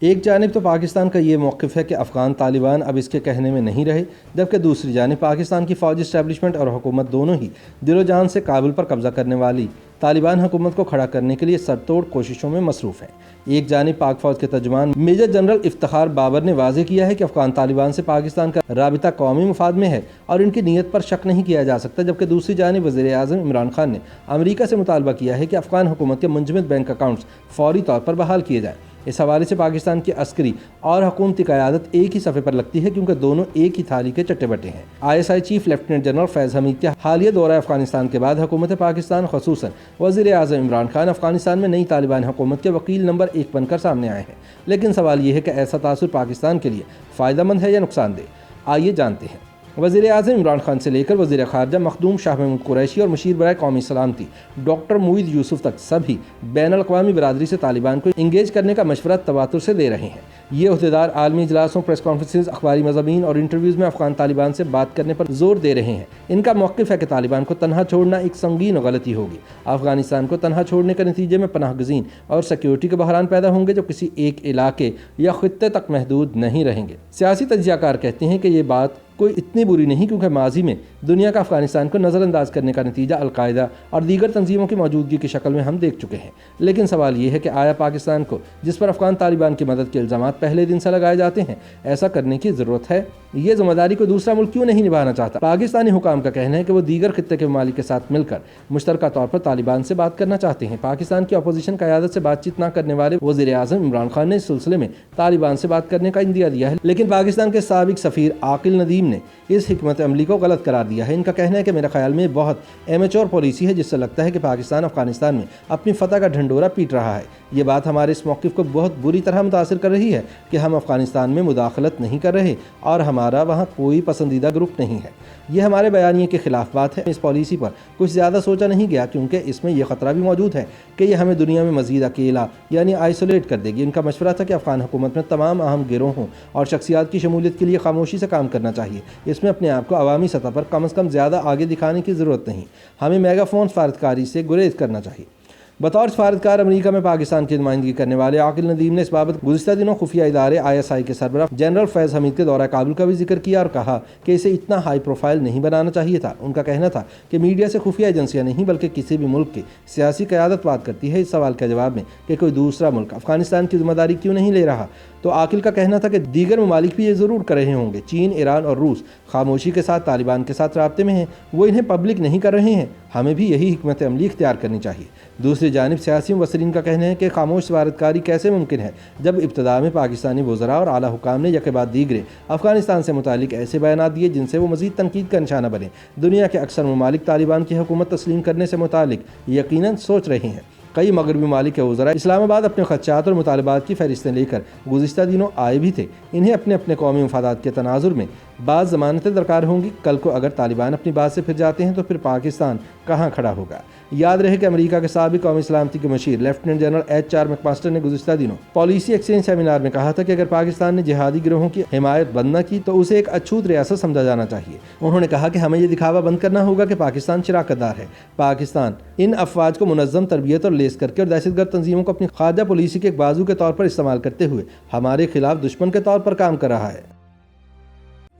ایک جانب تو پاکستان کا یہ موقف ہے کہ افغان طالبان اب اس کے کہنے میں نہیں رہے، جبکہ دوسری جانب پاکستان کی فوجی اسٹیبلشمنٹ اور حکومت دونوں ہی دل و جان سے کابل پر قبضہ کرنے والی طالبان حکومت کو کھڑا کرنے کے لیے سر توڑ کوششوں میں مصروف ہیں۔ ایک جانب پاک فوج کے ترجمان میجر جنرل افتخار بابر نے واضح کیا ہے کہ افغان طالبان سے پاکستان کا رابطہ قومی مفاد میں ہے اور ان کی نیت پر شک نہیں کیا جا سکتا، جبکہ دوسری جانب وزیر اعظم عمران خان نے امریکہ سے مطالبہ کیا ہے کہ افغان حکومت کے منجمد بینک اکاؤنٹس فوری طور پر بحال کیے جائیں۔ اس حوالے سے پاکستان کی عسکری اور حکومتی قیادت ایک ہی صفحے پر لگتی ہے، کیونکہ دونوں ایک ہی تھالی کے چٹے بٹے ہیں۔ ISI چیف لیفٹیننٹ جنرل فیض حمید کے حالیہ دورہ افغانستان کے بعد حکومت پاکستان خصوصاً وزیر اعظم عمران خان افغانستان میں نئی طالبان حکومت کے وکیل نمبر 1 بن کر سامنے آئے ہیں، لیکن سوال یہ ہے کہ ایسا تاثر پاکستان کے لیے فائدہ مند ہے یا نقصان دہ؟ آئیے جانتے ہیں۔ وزیر اعظم عمران خان سے لے کر وزیر خارجہ مخدوم شاہ محمود قریشی اور مشیر برائے قومی سلامتی ڈاکٹر موید یوسف تک سبھی بین الاقوامی برادری سے طالبان کو انگیج کرنے کا مشورہ تواتر سے دے رہے ہیں۔ یہ عہدیدار عالمی اجلاسوں، پریس کانفرنسز، اخباری مضامین اور انٹرویوز میں افغان طالبان سے بات کرنے پر زور دے رہے ہیں۔ ان کا موقف ہے کہ طالبان کو تنہا چھوڑنا ایک سنگین غلطی ہوگی۔ افغانستان کو تنہا چھوڑنے کے نتیجے میں پناہ گزین اور سیکیورٹی کے بحران پیدا ہوں گے جو کسی ایک علاقے یا خطے تک محدود نہیں رہیں گے۔ سیاسی تجزیہ کار کہتے ہیں کہ یہ بات کوئی اتنی بری نہیں، کیونکہ ماضی میں دنیا کا افغانستان کو نظر انداز کرنے کا نتیجہ القاعدہ اور دیگر تنظیموں کی موجودگی کی شکل میں ہم دیکھ چکے ہیں۔ لیکن سوال یہ ہے کہ آیا پاکستان کو، جس پر افغان طالبان کی مدد کے الزامات پہلے دن سے لگائے جاتے ہیں، ایسا کرنے کی ضرورت ہے؟ یہ ذمہ داری کو دوسرا ملک کیوں نہیں نبھانا چاہتا؟ پاکستانی حکام کا کہنا ہے کہ وہ دیگر خطے کے ممالک کے ساتھ مل کر مشترکہ طور پر طالبان سے بات کرنا چاہتے ہیں۔ پاکستان کی اپوزیشن قیادت سے بات چیت نہ کرنے والے وزیر اعظم عمران خان نے اس سلسلے میں طالبان سے بات کرنے کا عندیہ دیا ہے، لیکن پاکستان کے سابق سفیر عاقل ندیم نے اس حکمت عملی کو غلط قرار دیا ہے۔ ان کا کہنا ہے کہ میرے خیال میں یہ بہت ایمیچور پالیسی ہے، جس سے لگتا ہے کہ پاکستان افغانستان میں اپنی فتح کا ڈھنڈورا پیٹ رہا ہے۔ یہ بات ہمارے اس موقف کو بہت بری طرح متاثر کر رہی ہے کہ ہم افغانستان میں مداخلت نہیں کر رہے اور ہمارا وہاں کوئی پسندیدہ گروپ نہیں ہے۔ یہ ہمارے بیانیے کے خلاف بات ہے۔ اس پالیسی پر کچھ زیادہ سوچا نہیں گیا، کیونکہ اس میں یہ خطرہ بھی موجود ہے کہ یہ ہمیں دنیا میں مزید اکیلا یعنی آئسولیٹ کر دے گی۔ ان کا مشورہ تھا کہ افغان حکومت میں تمام اہم گروہوں اور شخصیات کی شمولیت کے لیے خاموشی سے کام کرنا چاہیے۔ اس میں اپنے آپ کو عوامی سطح پر کم از کم زیادہ آگے دکھانے کی ضرورت نہیں۔ ہمیں میگا فون سفارتکاری سے گریز کرنا چاہیے۔ بطور سفارتکار امریکہ میں پاکستان کی نمائندگی کرنے والے عاقل ندیم نے اس بابت گزشتہ دنوں خفیہ ادارے ISI کے سربراہ جنرل فیض حمید کے دورہ کابل کا بھی ذکر کیا اور کہا کہ اسے اتنا ہائی پروفائل نہیں بنانا چاہیے تھا۔ ان کا کہنا تھا کہ میڈیا سے خفیہ ایجنسیاں نہیں بلکہ کسی بھی ملک کی سیاسی قیادت بات کرتی ہے۔ اس سوال کے جواب میں کہ کوئی دوسرا ملک افغانستان کی ذمہ داری کیوں نہیں لے رہا، تو عاقل کا کہنا تھا کہ دیگر ممالک بھی یہ ضرور کر رہے ہوں گے۔ چین، ایران اور روس خاموشی کے ساتھ طالبان کے ساتھ رابطے میں ہیں، وہ انہیں پبلک نہیں کر رہے ہیں۔ ہمیں بھی یہی حکمت عملی اختیار کرنی چاہیے۔ دوسری جانب سیاسی مبصرین کا کہنا ہے کہ خاموش سفارتکاری کیسے ممکن ہے جب ابتدا میں پاکستانی وزراء اور اعلیٰ حکام نے یکے بعد دیگرے افغانستان سے متعلق ایسے بیانات دیے جن سے وہ مزید تنقید کا نشانہ بنے۔ دنیا کے اکثر ممالک طالبان کی حکومت تسلیم کرنے سے متعلق یقیناً سوچ رہے ہیں۔ کئی مغربی ممالک کے وزراء اسلام آباد اپنے خدشات اور مطالبات کی فہرستیں لے کر گزشتہ دنوں آئے بھی تھے۔ انہیں اپنے اپنے قومی مفادات کے تناظر میں بعض ضمانتیں درکار ہوں گی۔ کل کو اگر طالبان اپنی بات سے پھر جاتے ہیں تو پھر پاکستان کہاں کھڑا ہوگا؟ یاد رہے کہ امریکہ کے سابق قومی سلامتی کے مشیر lieutenant general HR make master نے گزشتہ دنوں پالیسی ایکسچینج سیمینار میں کہا تھا کہ اگر پاکستان نے جہادی گروہوں کی حمایت بند نہ کی تو اسے ایک اچھوت ریاست سمجھا جانا چاہیے۔ انہوں نے کہا کہ ہمیں یہ دکھاوا بند کرنا ہوگا کہ پاکستان شراکت دار ہے۔ پاکستان ان افواج کو منظم تربیت اور لیس کر کے اور دہشت گرد تنظیموں کو اپنی خارجہ پالیسی کے ایک بازو کے طور پر استعمال کرتے ہوئے ہمارے خلاف دشمن کے طور پر کام کر رہا ہے۔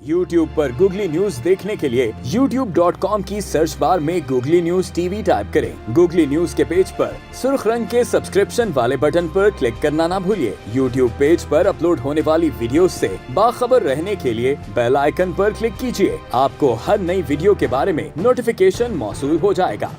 YouTube پر گوگلی نیوز دیکھنے کے لیے youtube.com کی سرچ بار میں گوگلی نیوز TV ٹائپ کریں۔ گوگلی نیوز کے پیج پر سرخ رنگ کے سبسکرپشن والے بٹن پر کلک کرنا نہ بھولیے۔ YouTube پیج پر اپلوڈ ہونے والی ویڈیوز سے باخبر رہنے کے لیے بیل آئیکن پر کلک کیجیے۔ آپ کو ہر نئی ویڈیو کے بارے میں نوٹیفیکیشن موصول ہو جائے گا۔